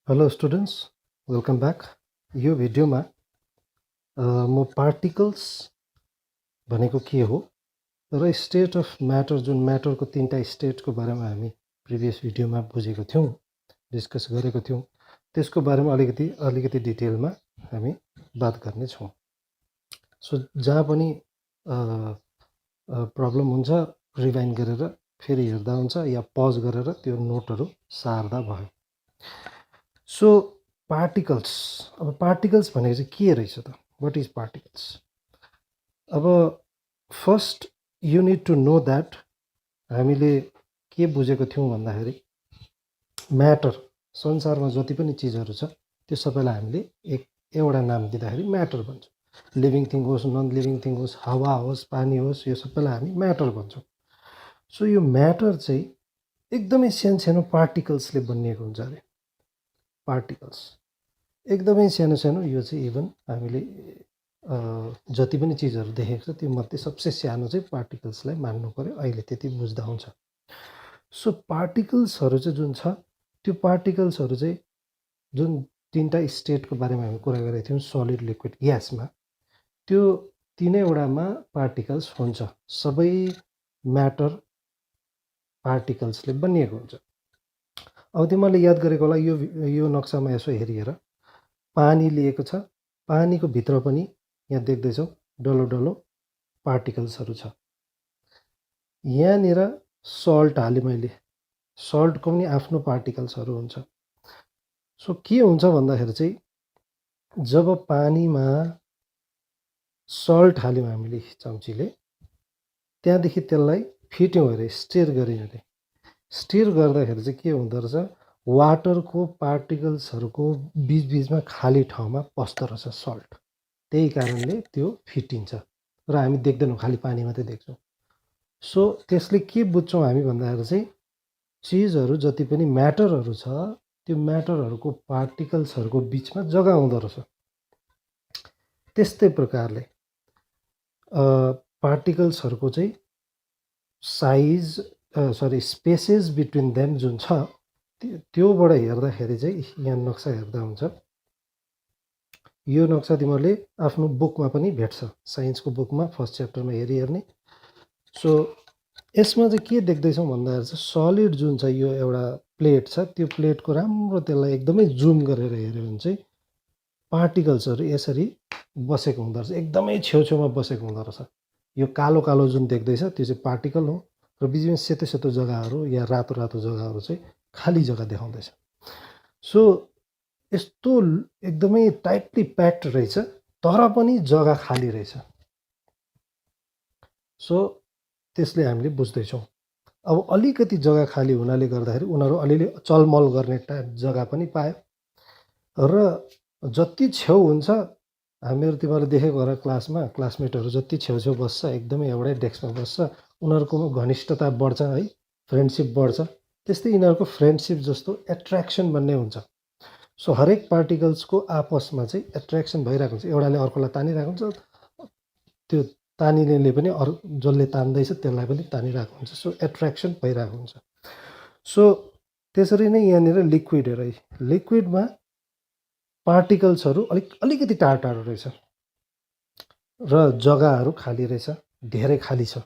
Hello students, welcome back. यो भिडियोमा म पार्टिकल्स भनेको के हो र स्टेट अफ म्याटर, जुन म्याटरको तीनटा स्टेटको बारेमा हामी प्रिभियस भिडियोमा बुझेको थियौँ, डिस्कस गरेको थियौँ, त्यसको बारेमा अलिकति डिटेलमा हामी बात गर्नेछौँ। सो जहाँ पनि प्रब्लम हुन्छ रिभाइन्ड गरेर फेरि हेर्दा हुन्छ या पज गरेर त्यो नोटहरू सार्दा भयो। सो पार्टिकल्स, अब पार्टिकल्स भनेको चाहिँ के रहेछ त? What is particles? अब first you need to know that हामीले के बुझेको थियौँ भन्दाखेरि म्याटर, संसारमा जति पनि चिजहरू छ त्यो सबैलाई हामीले एउटा नाम दिँदाखेरि म्याटर भन्छौँ। लिभिङ थिङ होस्, नन लिभिङ थिङ होस्, हावा होस्, पानी होस्, यो सबैलाई हामी म्याटर भन्छौँ। सो यो म्याटर चाहिँ एकदमै सानो पार्टिकल्सले बनिएको हुन्छ अरे। पार्टिकल्स एकदमै सानो सानो, यो चाहिँ इभन हामीले जति पनि चिजहरू देखेको छ त्यो मध्ये सबसे सानो चाहिँ पार्टिकल्सलाई मान्नु पऱ्यो। अहिले त्यति बुझ्दा हुन्छ। सो पार्टिकल्सहरू चाहिँ जुन छ त्यो पार्टिकल्सहरू चाहिँ जुन तिनवटा स्टेटको बारेमा हामी कुरा गरेका थियौँ, सलिड, लिक्विड, ग्यासमा, त्यो तिनैवटामा पार्टिकल्स हुन्छ। सबै म्याटर पार्टिकल्सले बनिएको हुन्छ। अब त्यो मैले याद गरेको होला, यो नक्सामा यसो हेरिएर पानी लिएको छ, पानीको भित्र पनि यहाँ देख्दैछौँ डल्लो डल्लो पार्टिकल्सहरू छ। यहाँनिर सल्ट हालेँ मैले, सल्टको पनि आफ्नो पार्टिकल्सहरू हुन्छ। सो के हुन्छ भन्दाखेरि चाहिँ जब पानीमा सल्ट हाल्यौँ हामीले चम्चीले, त्यहाँदेखि त्यसलाई फिट्यौँ अरे, स्टिर गऱ्यौँ अरे। स्टिर गर्दाखेरि चाहिँ के हुँदो रहेछ, वाटरको पार्टिकल्सहरूको बिचबिचमा खाली ठाउँमा पस्दो रहेछ सल्ट। त्यही कारणले त्यो फिटिन्छ र हामी देख्दैनौँ, खालि पानी मात्रै देख्छौँ। सो त्यसले के बुझ्छौँ हामी भन्दाखेरि चाहिँ चिजहरू जति पनि म्याटरहरू छ त्यो म्याटरहरूको पार्टिकल्सहरूको बिचमा जग्गा हुँदो रहेछ। त्यस्तै प्रकारले पार्टिकल्सहरूको चाहिँ साइज स्पेसेस बिट्विन देम जुन छ त्योबाट हेर्दाखेरि चाहिँ यहाँ नक्सा हेर्दा हुन्छ। यो नक्सा तिमीहरूले आफ्नो बुकमा पनि भेट्छ, साइन्सको बुकमा फर्स्ट च्याप्टरमा हेर्ने। सो यसमा चाहिँ के देख्दैछौँ भन्दाखेरि चाहिँ सलिड जुन छ, यो एउटा प्लेट छ, त्यो प्लेटको राम्रो त्यसलाई एकदमै जुम गरेर हेऱ्यो भने चाहिँ पार्टिकल्सहरू यसरी बसेको हुँदो रहेछ, एकदमै छेउछेउमा बसेको हुँदो रहेछ। यो कालो कालो जुन देख्दैछ त्यो चाहिँ पार्टिकल हो र बिचमा सेतो सेतो जग्गाहरू या रातो रातो जग्गाहरू चाहिँ खाली जग्गा देखाउँदैछ। सो यस्तो एकदमै टाइटली प्याक्ड रहेछ तर पनि जग्गा खाली रहेछ। सो त्यसले हामीले बुझ्दैछौँ। अब अलिकति जग्गा खाली हुनाले गर्दाखेरि उनीहरू अलिअलि चलमल गर्ने जग्गा पनि पायो र जति छेउ हुन्छ, हामीहरू तिमीहरूले देखेको होला क्लासमा, क्लासमेटहरू जति छेउछेउ बस्छ, एकदमै एउटै डेस्कमा बस्छ, उनीहरूको घनिष्ठता बढ्छ है, फ्रेन्डसिप बढ्छ। त्यस्तै यिनीहरूको फ्रेन्डसिप जस्तो एट्र्याक्सन भन्ने हुन्छ। सो हरेक पार्टिकल्सको आपसमा चाहिँ एट्र्याक्सन भइरहेको हुन्छ, एउटाले अर्कोलाई तानिरहेको हुन्छ, त्यो तानिनेले पनि जसले तान्दैछ त्यसलाई पनि तानिरहेको हुन्छ। सो एट्र्याक्सन भइरहेको हुन्छ। सो त्यसरी नै यहाँनिर लिक्विड हेर, लिक्विडमा पार्टिकल्सहरू अलिकति टाढो टाढो रहेछ र जग्गाहरू खाली रहेछ, धेरै खाली छ,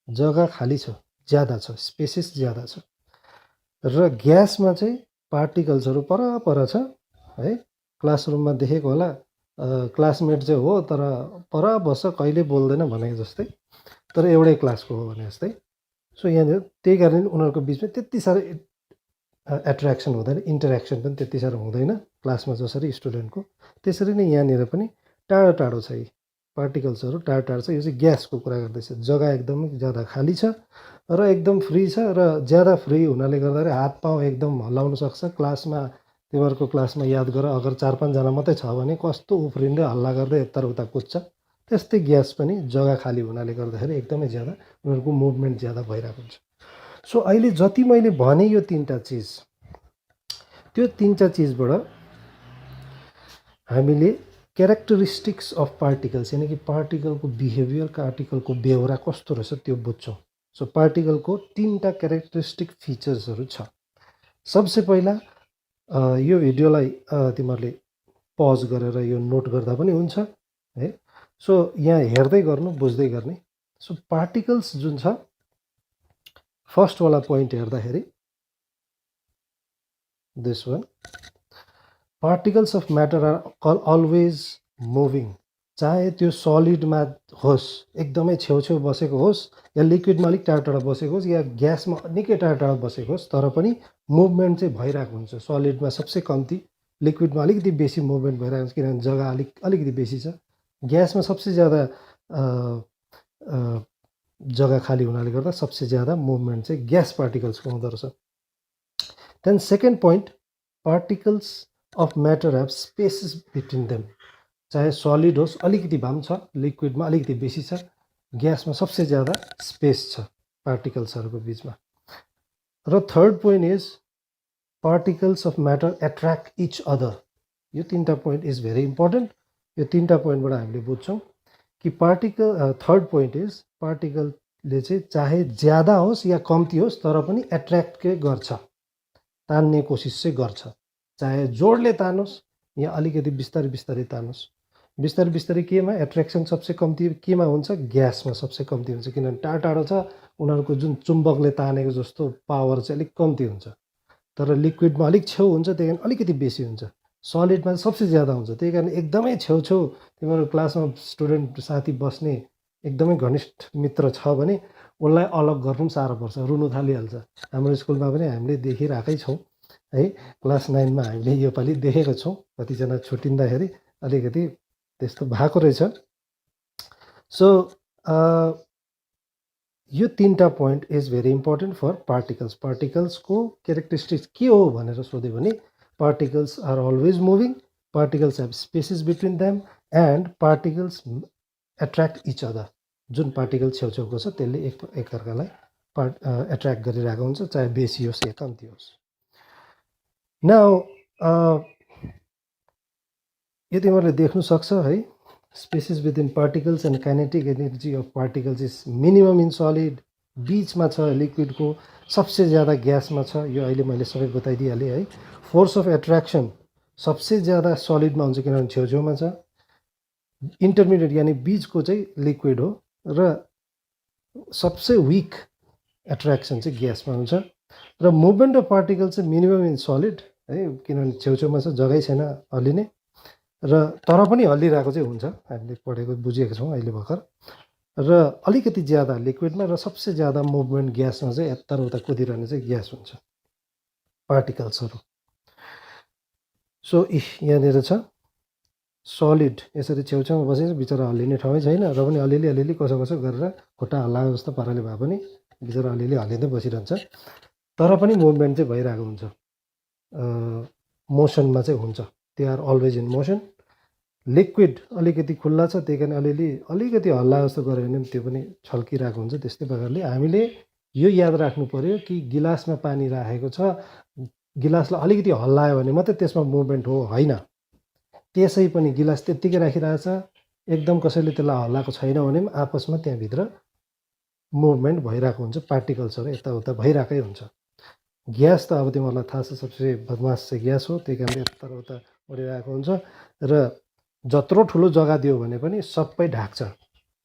जग्गा खाली छ, ज्यादा छ, स्पेसेस ज्यादा छ। र ग्यासमा चाहिँ पार्टिकल्सहरू पर छ है। क्लासरुममा देखेको होला, क्लासमेट चाहिँ हो तर पर बस्छ, कहिले बोल्दैन भनेको जस्तै, तर एउटै क्लासको हो भने जस्तै। सो यहाँनिर त्यही कारण उनीहरूको बिचमा त्यति साह्रो एट्र्याक्सन हुँदैन, इन्टरेक्सन पनि त्यति साह्रो हुँदैन क्लासमा जसरी स्टुडेन्टको। त्यसरी नै यहाँनिर पनि टाढो टाढो छ, यी पार्टिकल्सहरू टाढो टाढो छ। यो चाहिँ ग्यासको कुरा गर्दैछ, जग्गा एकदमै ज्यादा खाली छ र एकदम फ्री छ। र ज्यादा फ्री हुनाले गर्दाखेरि हात पाउ एकदम हल्लाउन सक्छ। क्लासमा तिमीहरूको क्लासमा याद गर, अगर 4-5 जना मात्रै छ भने कस्तो उफ्रिँदै हल्ला गर्दै यता उता कुद्छ। त्यस्तै ग्यास पनि जग्गा खाली हुनाले गर्दाखेरि एकदमै ज्यादा उनीहरूको मुभमेन्ट ज्यादा भइरहेको हुन्छ। सो अहिले जति मैले भने यो तिनवटा चिज, त्यो तिनवटा चिजबाट हामीले क्यारेक्टरिस्टिक्स अफ पार्टिकल्स, यानि कि पार्टिकलको बिहेभियर, पार्टिकलको बेहोरा कस्तो रहेछ त्यो बुझ्छौँ। सो पार्टिकलको तिनवटा क्यारेक्टरिस्टिक फिचर्सहरू छ। सबसे पहिला यो भिडियोलाई तिमीहरूले पज गरेर यो नोट गर्दा पनि हुन्छ है। सो यहाँ हेर्दै गर्नु, बुझ्दै गर्ने। सो पार्टिकल्स जुन छ, फर्स्टवाला पोइन्ट हेर्दाखेरि this one, particles of matter are always moving. चाहे त्यो सलिडमा होस्, एकदमै छेउछेउ बसेको होस्, या लिक्विडमा अलिक टाढा टाढा बसेको होस्, या ग्यासमा निकै टाढा टाढा बसेको होस्, तर पनि मुभमेन्ट चाहिँ भइरहेको हुन्छ। सलिडमा सबसे कम्ती, लिक्विडमा अलिकति बेसी मुभमेन्ट भइरहेको हुन्छ किनभने जग्गा अलिकति बेसी छ। ग्यासमा सबसे ज्यादा जग्गा खाली हुनाले गर्दा सबसे ज्यादा मुभमेन्ट चाहिँ ग्यास पार्टिकल्सको हुँदो रहेछ। Then second point, particles of matter have spaces between them. चाहे सलिड होस्, अलिकति भए पनि छ, लिक्विडमा अलिकति बेसी छ, ग्यासमा सबसे ज्यादा स्पेस छ पार्टिकल्सहरूको बिचमा। र third point is particles of matter attract each other. यो तिनवटा पोइन्ट इज भेरी इम्पोर्टेन्ट। यो तिनवटा पोइन्टबाट हामीले बुझ्छौँ कि थर्ड पोइन्ट इज पार्टिकलले चाहिँ चाहे ज्यादा होस् या कम्ती होस् तर पनि एट्र्याक्ट गर्छ, तान्ने कोसिस चाहिँ गर्छ। चाहे जोडले तानोस् या अलिकति बिस्तारै बिस्तारै तानोस्। बिस्तारै बिस्तारै केमा एट्र्याक्सन सबसे कम्ती केमा हुन्छ? ग्यासमा सबसे कम्ती हुन्छ, किनभने टाढो टाढो छ, उनीहरूको जुन चुम्बकले तानेको जस्तो पावर चाहिँ अलिक कम्ती हुन्छ। तर लिक्विडमा अलिक छेउ हुन्छ, त्यही कारण अलिकति बेसी हुन्छ। सलिडमा सबसे ज्यादा हुन्छ, त्यही कारण एकदमै छेउछेउ तिमीहरू क्लासमा स्टुडेन्ट साथी बस्ने एकदमै घनिष्ठ मित्र छ भने उसलाई अलग गर्नु पनि साह्रो पर्छ, रुनु थालिहाल्छ। हाम्रो स्कुलमा पनि हामीले देखिरहेकै छौँ है। क्लास 9मा हामीले योपालि देखेको छौँ, कतिजना छुट्टिँदाखेरि अलिकति त्यस्तो भएको रहेछ। सो यो तिनवटा point is very important for particles. पार्टिकल्सको क्यारेक्टरिस्टिक्स के हो भनेर सोध्यो भने particles are always moving, particles have spaces between them, and particles attract each other. जुन पार्टिकल छेउछेउको छ त्यसले एकअर्कालाई एट्र्याक्ट गरिरहेको हुन्छ, चाहे बेसी होस् या कम्ती होस्। नाउ यो तिमीहरूले देख्नु सक्छ है, spaces between particles and kinetic energy of particles is minimum in solid. बिचमा छ लिक्विडको, सबसे ज्यादा ग्यासमा छ। यो अहिले मैले सबै बताइदिइहालेँ है। फोर्स अफ एट्र्याक्सन सबसे ज्यादा सलिडमा हुन्छ किनभने छेउछेउमा छ। इन्टरमिडिएट यानि बिचको चाहिँ लिक्विड हो, र सबसे विक एट्र्याक्सन चाहिँ ग्यासमा हुन्छ। र मुभमेन्ट अफ पार्टिकल चाहिँ मिनिमम इन सलिड है, किनभने छेउछेउमा छ, जग्गै छैन हल्लिने, र तर पनि हल्लिरहेको चाहिँ हुन्छ, हामीले पढेको बुझेको छौँ अहिले भर्खर। र अलिकति ज्यादा लिक्विडमा र सबसे ज्यादा मुभमेन्ट ग्यासमा चाहिँ यता र उता कुदिरहने चाहिँ ग्यास हुन्छ पार्टिकल्सहरू। सो यहाँनिर छ सलिड यसरी छेउछेउमा बसेर बिचरा हल्लिने ठाउँै छैन, र पनि अलिअलि कसो कसो गरेर खुट्टा हल्लाएको जस्तो पाराले भए पनि बिचरा अलिअलि हल्लिँदै बसिरहन्छ, तर पनि मुभमेन्ट चाहिँ भइरहेको हुन्छ, मोसनमा चाहिँ हुन्छ। They are always in motion. Liquid अलिकति खुल्ला छ, त्यही कारण अलिकति हल्ला जस्तो गऱ्यो भने त्यो पनि छल्किरहेको हुन्छ। त्यस्तै प्रकारले हामीले यो याद राख्नु पर्यो कि गिलासमा पानी राखेको छ, गिलासलाई अलिकति हल्लायो भने मात्रै त्यसमा मुभमेन्ट हो, होइन। त्यसै पनि गिलास त्यत्तिकै राखिरहेछ, एकदम कसैले त्यसलाई हल्लाएको छैन भने पनि आपसमा त्यहाँभित्र मुभमेन्ट भइरहेको हुन्छ, पार्टिकल्सहरू यताउता भइरहेकै हुन्छ। ग्यास त अब तिमीहरूलाई थाहा छ सबसे बदमास चाहिँ ग्यास हो, त्यही कारणले यताउता उडिरहेको हुन्छ, र जत्रो ठुलो जग्गा दियो भने पनि सबै ढाक्छ।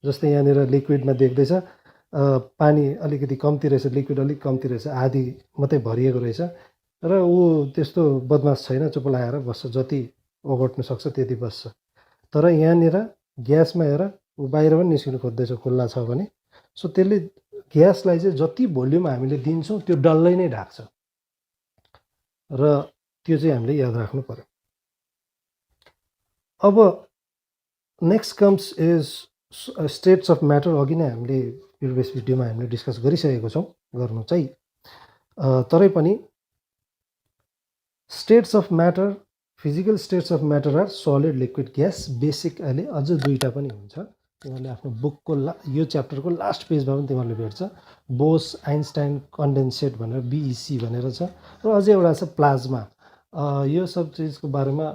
जस्तै यहाँनिर लिक्विडमा देख्दैछ, पानी अलिकति कम्ती रहेछ, लिक्विड अलिक कम्ती रहेछ, आधी मात्रै भरिएको रहेछ, र ऊ त्यस्तो बदमास छैन, चुप लागेर बस्छ, जति ओगट्नु सक्छ त्यति बस्छ। तर यहाँनिर ग्यासमा हेर, ऊ बाहिर पनि निस्किनु खोज्दैछ खुल्ला छ भने। सो त्यसले ग्यासलाई चाहिँ जति भोल्युम हामीले दिन्छौँ त्यो डल्लै नै ढाक्छ, र त्यो चाहिँ हामीले याद राख्नु पर्यो। अब next comes is states of matter. अघि नै हामीले प्रिभियस भिडियोमा हामीले डिस्कस गरिसकेको छौँ, गर्नु चाहिँ, तरै पनि states of matter, physical states of matter are solid, liquid, gas, basic. अहिले अझ दुईवटा पनि हुन्छ, तिमीहरूले आफ्नो बुकको यो च्याप्टरको लास्ट पेजमा पनि तिमीहरूले भेट्छ, बोस आइन्स्टाइन कन्डेन्सेट भनेर बिइसी भनेर छ, र अझै एउटा छ प्लाज्मा। यो सब चिजको बारेमा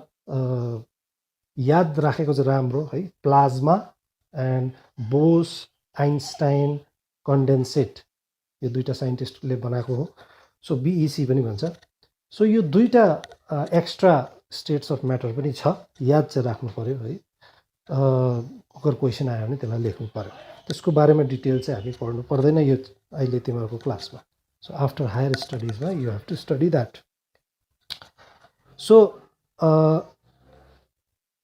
याद राखेको चाहिँ राम्रो है। प्लाज्मा एन्ड बोस आइन्स्टाइन कन्डेन्सेट, यो दुईवटा साइन्टिस्टले बनाएको हो। सो बिइसी पनि भन्छ। सो यो दुईवटा एक्स्ट्रा स्टेट्स अफ म्याटर पनि छ, याद चाहिँ राख्नु पऱ्यो है। अगर क्वेसन आयो भने त्यसलाई लेख्नु पऱ्यो। त्यसको बारेमा डिटेल चाहिँ हामी पढ्नु पर्दैन यो अहिले तिमीहरूको क्लासमा। सो आफ्टर हायर स्टडिजमा you have to study that. So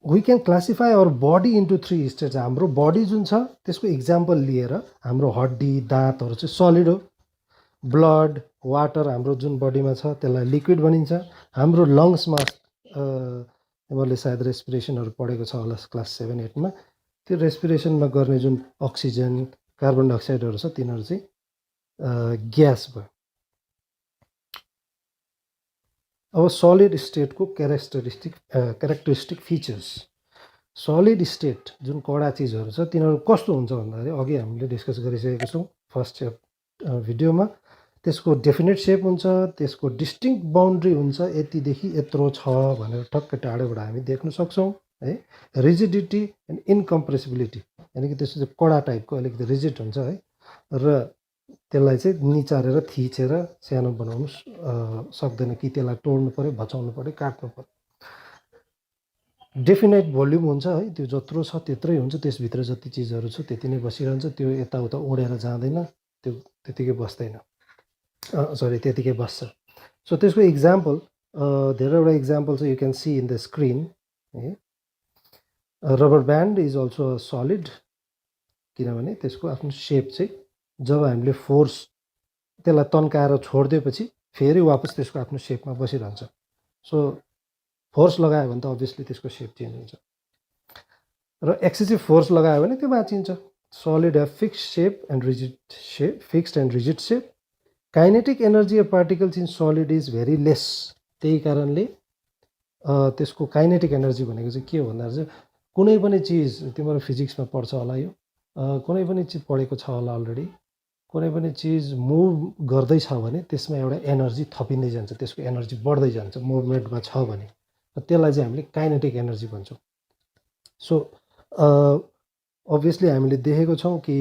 we can classify our body into 3 states. हाम्रो बडी जुन छ त्यसको इक्जाम्पल लिएर हाम्रो हड्डी दाँतहरू चाहिँ सलिड हो। ब्लड वाटर हाम्रो जुन बडीमा छ त्यसलाई लिक्विड भनिन्छ। हाम्रो लङ्समा तिमीहरूले सायद रेस्पिरेसनहरू पढेको छ होला क्लास 7-8मा। त्यो रेस्पिरेसनमा गर्ने जुन अक्सिजन कार्बन डाइअक्साइडहरू छ तिनीहरू चाहिँ ग्यास भयो। अब सलिड स्टेटको क्यारेक्टरिस्टिक फिचर्स। सलिड स्टेट जुन कडा चिजहरू छ तिनीहरू कस्तो हुन्छ भन्दाखेरि अघि हामीले डिस्कस गरिसकेको छौँ फर्स्ट भिडियोमा। त्यसको डेफिनेट सेप हुन्छ, त्यसको डिस्टिङ्क्ट बााउन्ड्री हुन्छ, यतिदेखि यत्रो छ भनेर ठक्कै टाढोबाट हामी देख्न सक्छौँ है। रिजिडिटी एन्ड इन्कम्प्रेसिबिलिटी, यानि कि त्यसको चाहिँ कडा टाइपको अलिकति रिजिड हुन्छ है, र त्यसलाई चाहिँ निचारेर थिचेर सानो बनाउनु सक्दैन कि त्यसलाई तोड्नु पऱ्यो, भचाउनु पऱ्यो, काट्नु पऱ्यो। डेफिनेट भोल्युम हुन्छ है, त्यो जत्रो छ त्यत्रै हुन्छ, त्यसभित्र जति चिजहरू छ त्यति नै बसिरहन्छ, त्यो यताउता उडेर जाँदैन, त्यो त्यतिकै बस्दैन, सरी त्यतिकै बस्छ। सो त्यसको इक्जाम्पल धेरैवटा इक्जाम्पल चाहिँ you can see in the screen है। Rubber band is also solid, किनभने त्यसको आफ्नो सेप चाहिँ जब हामीले फोर्स त्यसलाई तन्काएर छोडिदिएपछि फेरि वापस त्यसको आफ्नो सेपमा बसिरहन्छ। सो फोर्स लगायो भने त अभियसली त्यसको सेप चेन्ज हुन्छ, र एक्सेसिभ फोर्स लगायो भने त्यो भाँचिन्छ। Solid have fixed shape and rigid shape, fixed and rigid shape. Kinetic energy of particles in solid is very less. त्यही कारणले त्यसको काइनेटिक एनर्जी भनेको चाहिँ के हो भन्दाखेरि चाहिँ कुनै पनि चिज तिम्रो फिजिक्समा पढ्छ होला, यो कुनै पनि चिज पढेको छ होला अलरेडी। कुनै पनि चिज मुभ गर्दैछ भने त्यसमा एउटा एनर्जी थपिँदै जान्छ, त्यसको एनर्जी बढ्दै जान्छ मुभमेन्टमा छ भने, त्यसलाई चाहिँ हामीले काइनेटिक एनर्जी भन्छौँ। सो अभियसली हामीले देखेको छौँ कि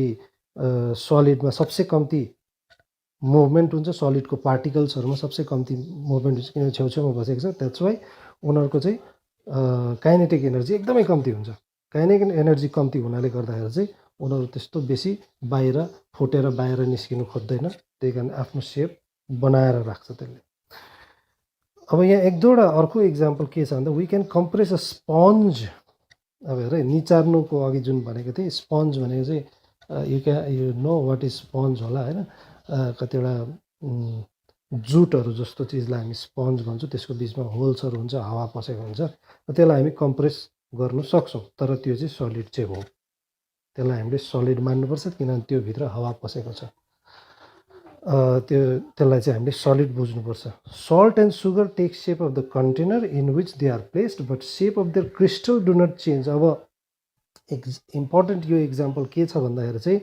सलिडमा सबसे कम्ती मुभमेन्ट हुन्छ, सलिडको पार्टिकल्सहरूमा सबसे कम्ती मुभमेन्ट हुन्छ, किनभने छेउछेउमा बसेको छ। द्याट्स वाइ उनीहरूको चाहिँ काइनेटिक एनर्जी एकदमै कम्ती हुन्छ। काइनेटिक एनर्जी कम्ती हुनाले गर्दाखेरि चाहिँ उनीहरू त्यस्तो बेसी बाहिर फुटेर बाहिर निस्किनु खोज्दैन, त्यही कारण आफ्नो सेप बनाएर राख्छ त्यसले। अब यहाँ एक दुईवटा अर्को इक्जाम्पल के छ भन्दा we can compress a sponge. अब हेर निचार्नुको अघि जुन भनेको थिएँ, स्पन्ज भनेको चाहिँ you know what is sponge होला होइन। कतिवटा जुटहरू जस्तो चिजलाई हामी स्पन्ज भन्छौँ, त्यसको बिचमा होल्सहरू हुन्छ, हावा पसेको हुन्छ, त्यसलाई हामी कम्प्रेस गर्नु सक्छौँ, तर त्यो चाहिँ सलिड चाहिँ हो। त्यसलाई हामीले सलिड मान्नुपर्छ किनभने त्यो भित्र हावा पसेको छ। त्यसलाई चाहिँ हामीले सलिड बुझ्नुपर्छ। Salt and sugar take shape of the container in which they are placed but shape of their crystal do not change. अब इम्पोर्टेन्ट यो इक्जाम्पल के छ भन्दाखेरि चाहिँ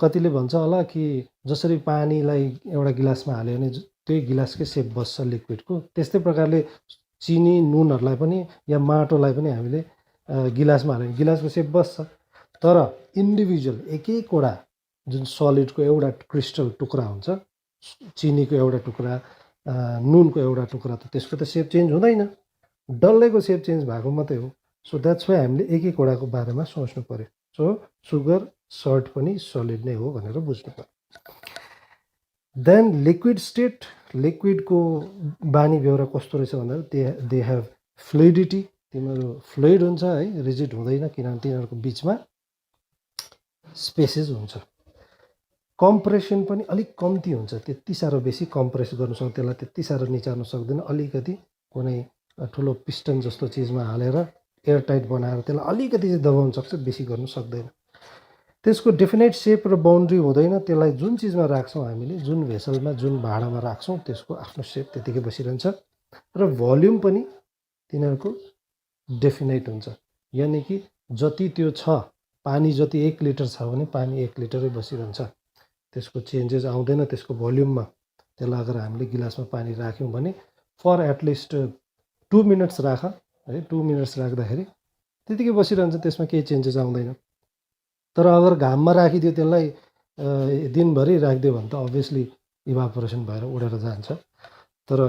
कतिले भन्छ होला कि जसरी पानीलाई एउटा गिलासमा हाल्यो भने त्यही गिलासकै सेप बस्छ लिक्विडको, त्यस्तै प्रकारले चिनी नुनहरूलाई पनि या माटोलाई पनि हामीले गिलासमा हाल्यो भने गिलासको सेप बस्छ, तर इन्डिभिजुअल एक एकवटा जुन सलिडको एउटा क्रिस्टल टुक्रा हुन्छ, चिनीको एउटा टुक्रा, नुनको एउटा टुक्रा, त त्यसको त सेप चेन्ज हुँदैन, डल्लैको सेप चेन्ज भएको मात्रै हो। सो द्याट्स वाइ हामीले एक एकवटाको बारेमा सोच्नु पऱ्यो। सो सुगर सल्ट पनि सलिड नै हो भनेर बुझ्नु पर्यो। देन लिक्विड स्टेट, लिक्विडको बानी बेहोरा कस्तो रहेछ भन्दा दे हेभ फ्लुइडिटी, तिनीहरू फ्लुइड हुन्छ है, रिजिड हुँदैन किनभने तिनीहरूको बिचमा स्पेसेस हुन्छ। कम्प्रेसन पनि अलिक कम्ती हुन्छ, त्यति साह्रो बेसी कम्प्रेस गर्नु सक्दैन, त्यसलाई त्यति साह्रो निचार्नु सक्दैन। अलिकति कुनै ठुलो पिस्टन जस्तो चिजमा हालेर एयरटाइट बनाएर त्यसलाई अलिकति चाहिँ दबाउनु सक्छ, बेसी गर्नु सक्दैन। त्यसको डेफिनेट सेप र बााउन्ड्री हुँदैन, त्यसलाई जुन चिजमा राख्छौँ हामीले, जुन भेसलमा जुन भाँडामा राख्छौँ त्यसको आफ्नो सेप त्यतिकै बसिरहन्छ। र भोल्युम पनि तिनीहरूको डेफिनेट हुन्छ, यानि कि जति त्यो छ, पानी जति 1 लिटर छ भने पानी 1 लिटरै बसिरहन्छ, त्यसको चेन्जेस आउँदैन त्यसको भोल्युममा। त्यसलाई अगर हामीले गिलासमा पानी राख्यौँ भने फर एटलिस्ट 2 मिनट्स राख है, 2 मिनट्स राख्दाखेरि त्यतिकै बसिरहन्छ, त्यसमा केही चेन्जेस आउँदैन। तर अगर घाममा राखिदियो त्यसलाई दिनभरि राखिदियो भने त अभियसली इभापोरेसन भएर उडेर जान्छ, तर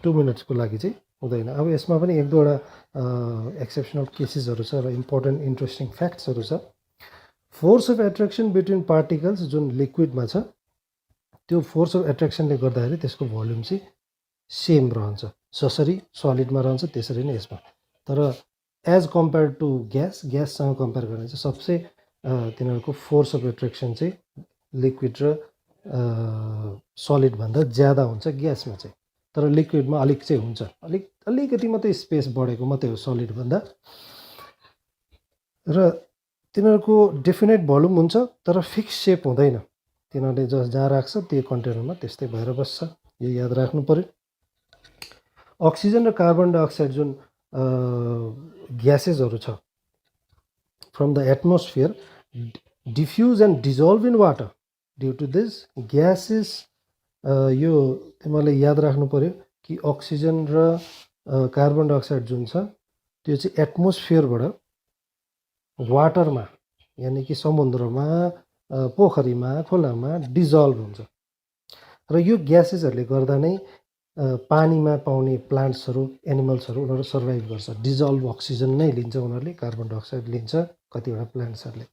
2 मिनट्सको लागि चाहिँ हुँदैन। अब यसमा पनि एक दुईवटा एक्सेप्सनल केसेसहरू छ र इम्पोर्टेन्ट इन्ट्रेस्टिङ फ्याक्ट्सहरू छ। Force of attraction between particles जुन लिक्विडमा छ त्यो फोर्स अफ एट्र्याक्सनले गर्दाखेरि त्यसको भोल्युम चाहिँ सेम रहन्छ, जसरी सलिडमा रहन्छ त्यसरी नै यसमा। तर एज कम्पेयर टु ग्याससँग कम्पेयर गर्ने चाहिँ सबसे तिनीहरूको फोर्स अफ एट्र्याक्सन चाहिँ लिक्विड र सलिडभन्दा ज्यादा हुन्छ ग्यासमा चाहिँ। तर लिक्विडमा अलिक चाहिँ हुन्छ, अलिकति मात्रै स्पेस बढेको मात्रै हो सलिडभन्दा। र तिनीहरूको डेफिनेट भोल्युम हुन्छ तर फिक्स सेप हुँदैन, तिनीहरूले जहाँ राख्छ त्यो कन्टेनरमा त्यस्तै भएर बस्छ, यो याद राख्नु पऱ्यो। अक्सिजन र कार्बन डाइअक्साइड जुन ग्यासेसहरू छ from the atmosphere diffuse and dissolve in water due to this gases. यो तिमीहरूले याद राख्नु पऱ्यो कि अक्सिजन र कार्बन डाइअक्साइड जुन छ त्यो चाहिँ एटमोस्फियरबाट वाटरमा यानि कि समुद्रमा, पोखरीमा, खोलामा डिजल्भ हुन्छ। र यो ग्यासेसहरूले गर्दा नै पानीमा पाउने प्लान्ट्सहरू, एनिमल्सहरू उनीहरू सर्भाइभ गर्छ। डिजल्भ अक्सिजन नै लिन्छ उनीहरूले, कार्बन डाइअक्साइड लिन्छ कतिवटा प्लान्ट्सहरूले।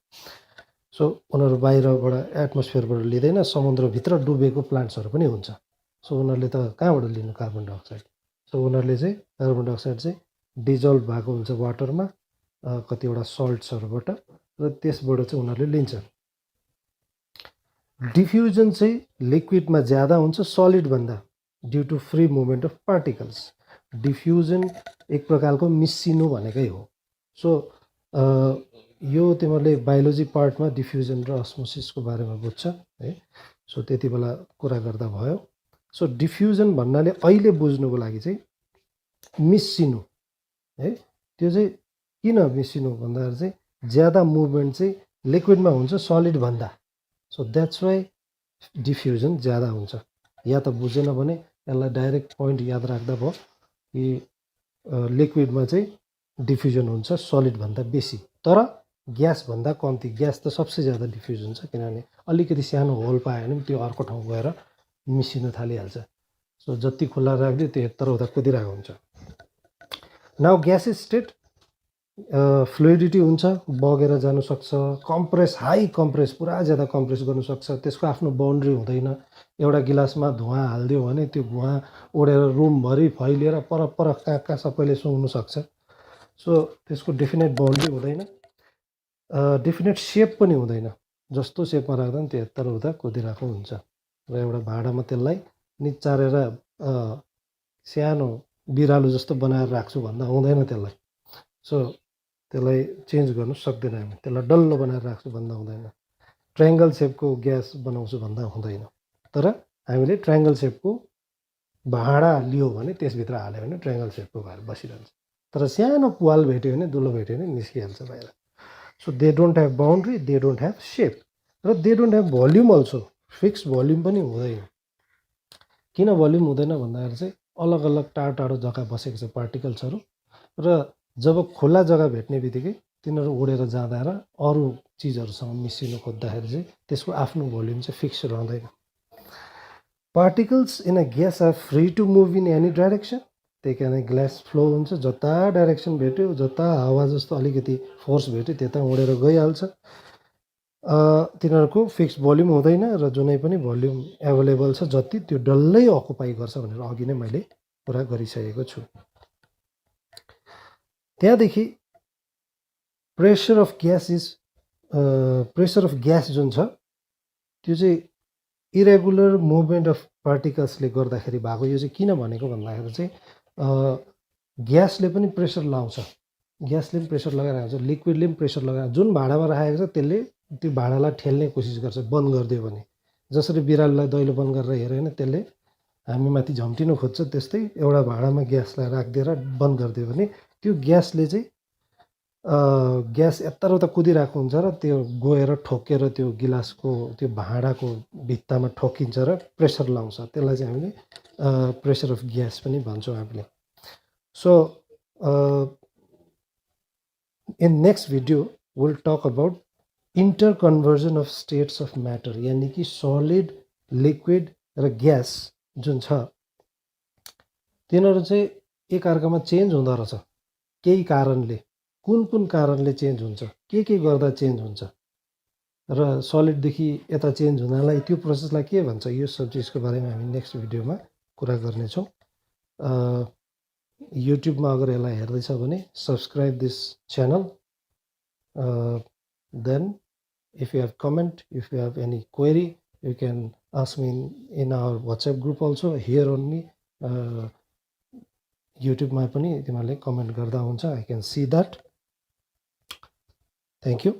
सो उनीहरू बाहिरबाट एटमोस्फियरबाट लिँदैन, समुद्रभित्र डुबेको प्लान्ट्सहरू पनि हुन्छ। सो उनीहरूले त कहाँबाट लिनु कार्बन डाइअक्साइड? सो उनीहरूले चाहिँ कार्बन डाइअक्साइड चाहिँ डिजल्भ भएको हुन्छ वाटरमा कतिवटा सल्ट्सहरूबाट, र त्यसबाट चाहिँ उनीहरूले लिन्छ। डिफ्युजन चाहिँ लिक्विडमा ज्यादा हुन्छ सलिडभन्दा due to free movement of particles. Diffusion एक प्रकारको मिसिनु भनेकै हो। सो यो तिमीहरूले बायोलोजी पार्टमा डिफ्युजन र अस्मोसिसको बारेमा बुझ्छ है। सो त्यति बेला कुरा गर्दा भयो। सो डिफ्युजन भन्नाले अहिले बुझ्नुको लागि चाहिँ मिसिनु है, त्यो चाहिँ किन मिसिनु भन्दाखेरि चाहिँ ज्यादा मुभमेन्ट चाहिँ लिक्विडमा हुन्छ सलिडभन्दा। सो द्याट्स वाइ डिफ्युजन ज्यादा हुन्छ। या त बुझेन भने यसलाई डाइरेक्ट पोइन्ट याद राख्दा भयो कि लिक्विडमा चाहिँ डिफ्युजन हुन्छ सलिडभन्दा बेसी, तर ग्यासभन्दा कम्ती। ग्यास त सबसे ज्यादा डिफ्युज हुन्छ, किनभने अलिकति सानो होल पायो भने त्यो अर्को ठाउँ गएर मिसिन थालिहाल्छ। सो जति खुल्ला राखिदियो त्यो यत्तर उता कुदिरहेको हुन्छ। नाउ ग्यासेस स्टेट फ्लुइडिटी हुन्छ, बगेर जानु सक्छ, कम्प्रेस, हाई कम्प्रेस, पुरा ज्यादा कम्प्रेस गर्नु सक्छ। त्यसको आफ्नो बाउन्ड्री हुँदैन। एउटा गिलासमा धुवा हालिदियो भने त्यो धुवा उडेर रुमभरि फैलिएर पर कहाँ सबैले सुँग्नु सक्छ। सो त्यसको डेफिनेट बाउन्ड्री हुँदैन, डेफिनेट सेप पनि हुँदैन। जस्तो सेपमा राख्दा पनि त्यो यत्तर उता कुदिरहेको हुन्छ। र एउटा भाँडामा त्यसलाई निचारेर सानो बिरालो जस्तो बनाएर राख्छु भन्दा हुँदैन त्यसलाई। सो त्यसलाई चेन्ज गर्नु सक्दैन हामी, त्यसलाई डल्लो बनाएर राख्छु भन्दा हुँदैन। ट्रायङ्गल सेपको ग्यास बनाउँछु भन्दा हुँदैन। तर हामीले ट्रायङ्गल सेपको भाँडा लियो भने त्यसभित्र हाल्यो भने ट्रायङ्गल सेपको भएर बसिरहन्छ। तर सानो पुवाल भेट्यो भने, दुलो भेट्यो भने निस्किहाल्छ बाहिर। So they don't have boundary, they don't have shape, र they don't have volume also. Fix volume पनि हुँदैन। किन भोल्युम हुँदैन भन्दाखेरि चाहिँ अलग अलग टाढो टाढो जग्गा बसेको छ पार्टिकल्सहरू, र जब खुल्ला जग्गा भेट्ने बित्तिकै तिनीहरू उडेर जाँदा र अरू चिजहरूसँग मिसिनु खोज्दाखेरि चाहिँ त्यसको आफ्नो भोल्युम चाहिँ फिक्स रहँदैन। Particles in a gas are free to move in any direction, त्यही कारण ग्यास फ्लो हुन्छ, जता डाइरेक्सन भेट्यो, जता हावा जस्तो अलिकति फोर्स भेट्यो त्यता उडेर गइहाल्छ। तिनीहरूको फिक्स भोल्युम हुँदैन, र जुनै पनि भोल्युम एभाइलेबल छ जति त्यो डल्लै अकुपाई गर्छ भनेर अघि नै मैले कुरा गरिसकेको छु। त्यहाँदेखि प्रेसर अफ ग्यास जुन छ त्यो चाहिँ इरेगुलर मुभमेन्ट अफ पार्टिकल्सले गर्दाखेरि भएको। यो चाहिँ किन भनेको भन्दाखेरि चाहिँ ग्यासले पनि प्रेसर लाउँछ, ग्यासले पनि प्रेसर लगाइरहेको छ, लिक्विडले पनि प्रेसर लगाएर जुन भाँडामा राखेको छ त्यसले त्यो भाँडालाई ठेल्ने कोसिस गर्छ बन्द गरिदियो भने। जसरी बिरालोलाई दैलो बन्द गरेर हेऱ्यो भने त्यसले हामी माथि झम्टिनु खोज्छ, त्यस्तै एउटा भाँडामा ग्यासलाई राखिदिएर बन्द गरिदियो भने त्यो ग्यासले चाहिँ ग्यास यत्तर उता कुदिरहेको हुन्छ र त्यो गएर ठोकेर त्यो गिलासको त्यो भाँडाको भित्तामा ठोकिन्छ र प्रेसर लाउँछ। त्यसलाई चाहिँ हामीले प्रेसर अफ ग्यास पनि भन्छौँ हामीले। So in next video will talk about inter conversion of states of matter, यानि कि सलिड, लिक्विड र ग्यास जुन छ तिनीहरू चाहिँ एकअर्कामा चेन्ज हुँदो रहेछ केही कारणले, कुन कारणले चेन्ज हुन्छ, के गर्दा चेन्ज हुन्छ र सलिडदेखि यता चेन्ज हुनलाई त्यो प्रोसेसलाई के भन्छ, यो सब चिजको बारेमा हामी नेक्स्ट भिडियोमा कुरा गर्नेछौँ। युट्युबमा अगर यसलाई हेर्दैछ भने subscribe this channel. Then if you have comment, if you have any query, you can ask me in our WhatsApp group also, here only. युट्युबमा पनि तिमीहरूले कमेन्ट गर्दा हुन्छ, I can see that. Thank you.